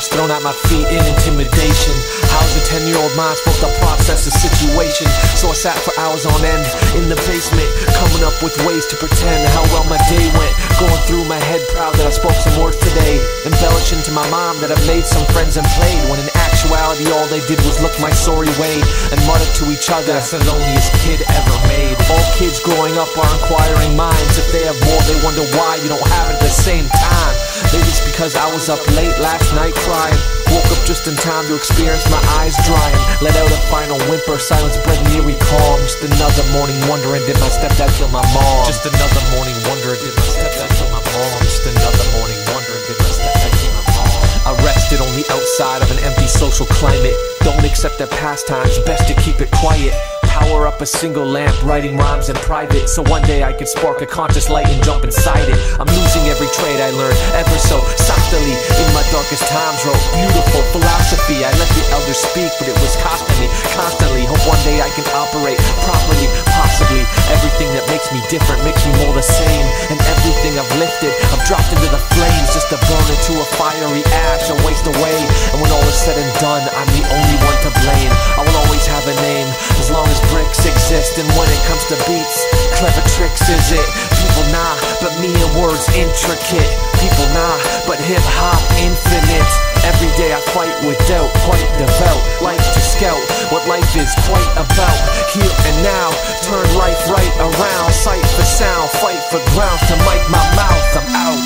rocks thrown at my feet in intimidation. How's a 10-year-old mind supposed to process the situation? So I sat for hours on end in the basement, coming up with ways to pretend how well my day went. Going through my head proud that I spoke some words today, embellishing to my mom that I've made some friends and played, when in actuality all they did was look my sorry way and mutter to each other, that's the loneliest kid ever made. All kids growing up are inquiring minds. If they have more, they wonder why you don't have it at the same time. Maybe it's because I was up late last night crying. Woke up just in time to experience my eyes drying. Let out a final whimper, silence bred an eerie calm. Just another morning wondering, did my stepdad kill my mom? Just another morning wondering, did my stepdad kill my mom? Just another morning wondering, did my stepdad kill my mom? Arrested on the outside of an empty social climate. Don't accept their pastimes, best to keep it quiet. Power up a single lamp, writing rhymes in private, so one day I could spark a conscious light and jump inside it. I'm losing every trait I learned ever so softly in my darkest times. Wrote beautiful philosophy, I let the elders speak, but it was costing me constantly. Hope one day I can operate properly, possibly. Everything that makes me different makes me more the same, and everything I've lifted, I've dropped into the flames, just to burn into a fiery ash and waste away. And when all is said and done, I'm the only one to blame. I will always have a name, as long as bricks exist. And when it comes to beats, clever tricks is it. People nah, but me and words intricate. People nah, but hip-hop infinite. Every day I fight with doubt, quite devout. Like to scout what life is quite about. Here and now, turn life right around. Sight for sound, fight for ground. To mic my mouth, I'm out.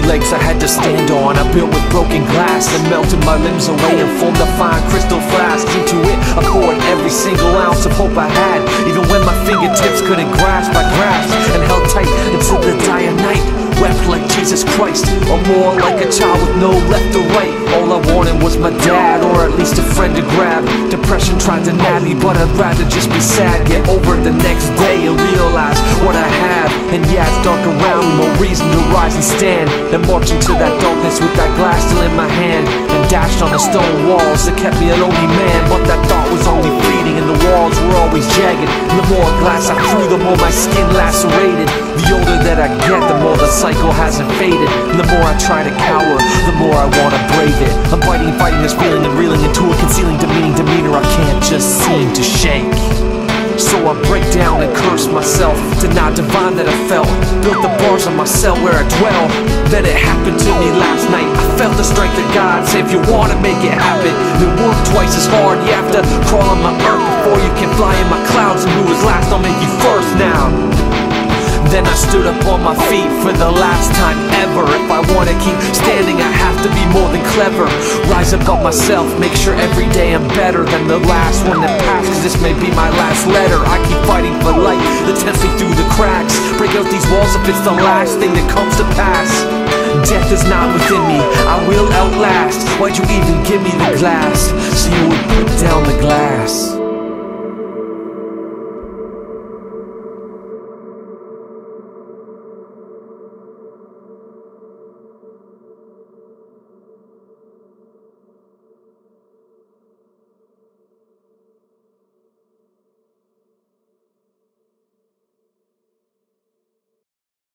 Legs I had to stand on, I built with broken glass and melted my limbs away and formed a fine crystal flask. Into it I poured every single ounce of hope I had, even when my fingertips couldn't grasp. I grasped and held tight until the dying night. Wept like Jesus Christ, or more like a child with no left or right. All I wanted was my dad, or at least a friend to grab. Depression tried to nab me, but I'd rather just be sad. Get over it the next day and realize what I have. And yeah, it's dark around me, more reason to rise and stand. And march into that darkness with that glass still in my hand, and dashed on the stone walls that kept me a lonely man. But that thought was only fleeting, and the walls were always jagged. And the more glass I threw, the more my skin lacerated. The older that I get, the more the cycle hasn't faded. And the more I try to cower, the more I wanna brave it. I'm fighting this feeling and reeling into a concealing demeanor I can't just seem to shake. So I break down and curse myself, deny divine that I felt. Built the bars on my cell where I dwell. Then it happened to me last night. I felt the strength of God say, if you wanna make it happen, then work twice as hard. You have to crawl on my earth before you can fly in my clouds. And who is last, I'll make you first now. Then I stood up on my feet for the last time ever. If I wanna keep standing, I have to be more than clever. Rise above myself, make sure every day I'm better than the last one that passed, cause this may be my last letter. I keep fighting for light that tempts me through the cracks. Break out these walls if it's the last thing that comes to pass. Death is not within me, I will outlast. Why'd you even give me the glass? So you would put down the glass.